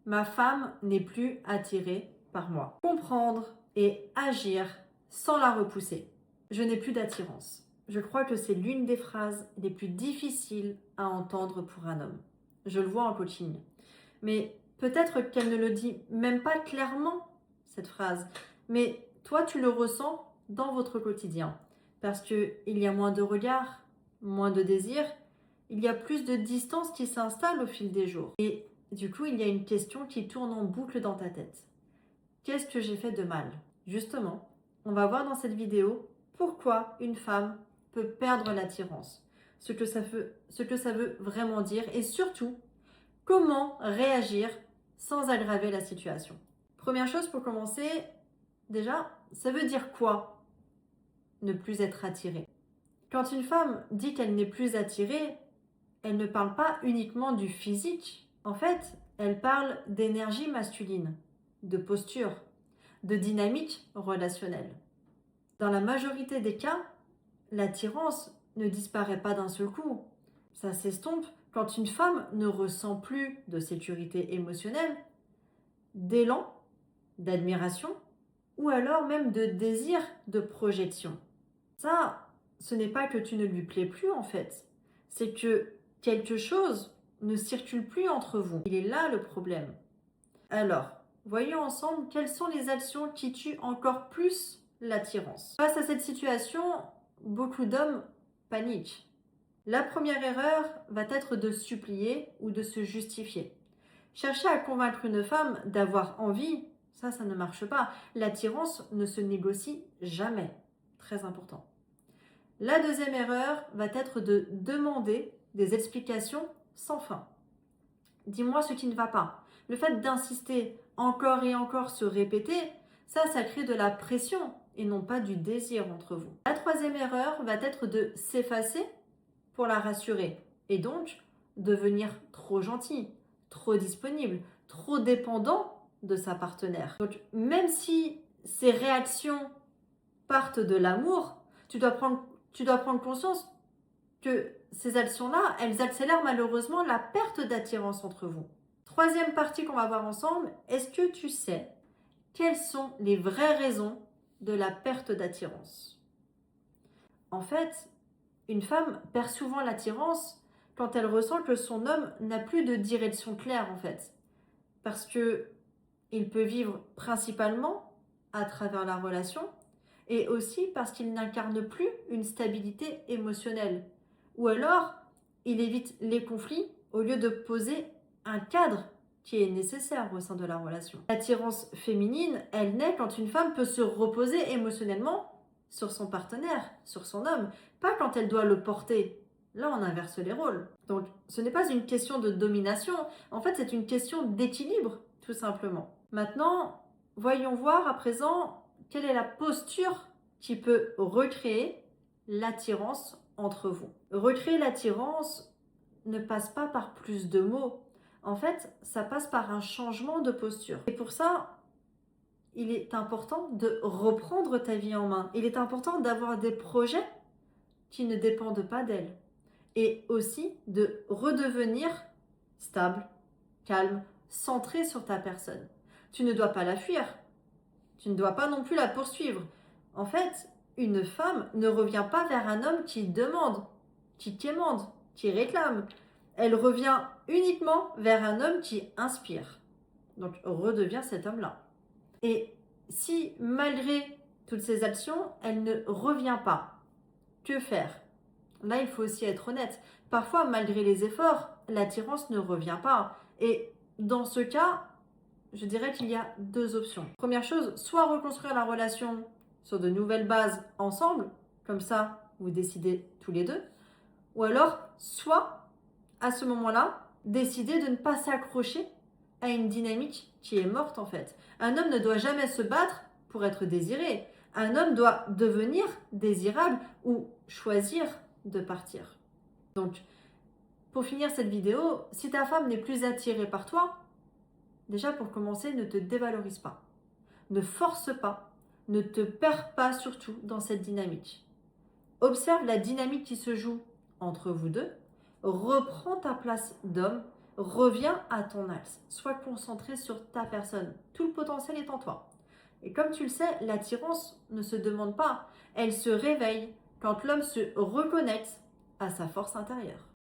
ma femme n'est plus attirée par moi. Comprendre et agir sans la repousser. Je n'ai plus d'attirance. Je crois que c'est l'une des phrases les plus difficiles à entendre pour un homme. Je le vois en coaching. Mais peut-être qu'elle ne le dit même pas clairement, cette phrase. Mais toi, tu le ressens dans votre quotidien. Parce qu'il y a moins de regards, moins de désirs, il y a plus de distance qui s'installe au fil des jours. Et du coup, il y a une question qui tourne en boucle dans ta tête. Qu'est-ce que j'ai fait de mal? Justement, on va voir dans cette vidéo pourquoi une femme peut perdre l'attirance, ce que ça veut vraiment dire et surtout, comment réagir sans aggraver la situation. Première chose pour commencer, déjà, ça veut dire quoi ne plus être attirée? Quand une femme dit qu'elle n'est plus attirée, elle ne parle pas uniquement du physique. En fait, elle parle d'énergie masculine, de posture, de dynamique relationnelle. Dans la majorité des cas, l'attirance ne disparaît pas d'un seul coup. Ça s'estompe quand une femme ne ressent plus de sécurité émotionnelle, d'élan, d'admiration ou alors même de désir de projection. Ça, ce n'est pas que tu ne lui plais plus en fait, c'est que quelque chose ne circule plus entre vous. Il est là le problème. Alors, voyons ensemble quelles sont les actions qui tuent encore plus l'attirance. Face à cette situation, beaucoup d'hommes paniquent. La première erreur va être de supplier ou de se justifier. Chercher à convaincre une femme d'avoir envie, ça ne marche pas. L'attirance ne se négocie jamais. Très important. La deuxième erreur va être de demander des explications sans fin. Dis-moi ce qui ne va pas. Le fait d'insister encore et encore, se répéter, ça crée de la pression et non pas du désir entre vous. La troisième erreur va être de s'effacer pour la rassurer et donc devenir trop gentil, trop disponible, trop dépendant de sa partenaire. Donc même si ces réactions partent de l'amour, tu dois prendre conscience que ces actions-là, elles accélèrent malheureusement la perte d'attirance entre vous. Troisième partie qu'on va voir ensemble, est-ce que tu sais quelles sont les vraies raisons de la perte d'attirance? En fait, une femme perd souvent l'attirance quand elle ressent que son homme n'a plus de direction claire en fait. Parce que il peut vivre principalement à travers la relation et aussi parce qu'il n'incarne plus une stabilité émotionnelle. Ou alors, il évite les conflits au lieu de poser un cadre qui est nécessaire au sein de la relation. L'attirance féminine, elle naît quand une femme peut se reposer émotionnellement sur son partenaire, sur son homme, pas quand elle doit le porter. Là, on inverse les rôles. Donc, ce n'est pas une question de domination, en fait, c'est une question d'équilibre, tout simplement. Maintenant, voyons voir à présent quelle est la posture qui peut recréer l'attirance entre vous. Recréer l'attirance ne passe pas par plus de mots. En fait, ça passe par un changement de posture. Et pour ça, il est important de reprendre ta vie en main. Il est important d'avoir des projets qui ne dépendent pas d'elle. Et aussi de redevenir stable, calme, centré sur ta personne. Tu ne dois pas la fuir. Tu ne dois pas non plus la poursuivre. En fait, une femme ne revient pas vers un homme qui demande, qui quémande, qui réclame. Elle revient uniquement vers un homme qui inspire. Donc, redevient cet homme-là. Et si, malgré toutes ces actions, elle ne revient pas, que faire? Là, il faut aussi être honnête. Parfois, malgré les efforts, l'attirance ne revient pas. Et dans ce cas, je dirais qu'il y a deux options. Première chose, soit reconstruire la relation sur de nouvelles bases ensemble, comme ça, vous décidez tous les deux. Ou alors, soit, à ce moment-là, décider de ne pas s'accrocher à une dynamique qui est morte en fait. Un homme ne doit jamais se battre pour être désiré. Un homme doit devenir désirable ou choisir de partir. Donc, pour finir cette vidéo, si ta femme n'est plus attirée par toi, déjà pour commencer, ne te dévalorise pas. Ne force pas, ne te perds pas surtout dans cette dynamique. Observe la dynamique qui se joue entre vous deux, reprends ta place d'homme, Reviens à ton axe. Sois concentré sur ta personne. Tout le potentiel est en toi. Et comme tu le sais, l'attirance ne se demande pas. Elle se réveille quand l'homme se reconnecte à sa force intérieure.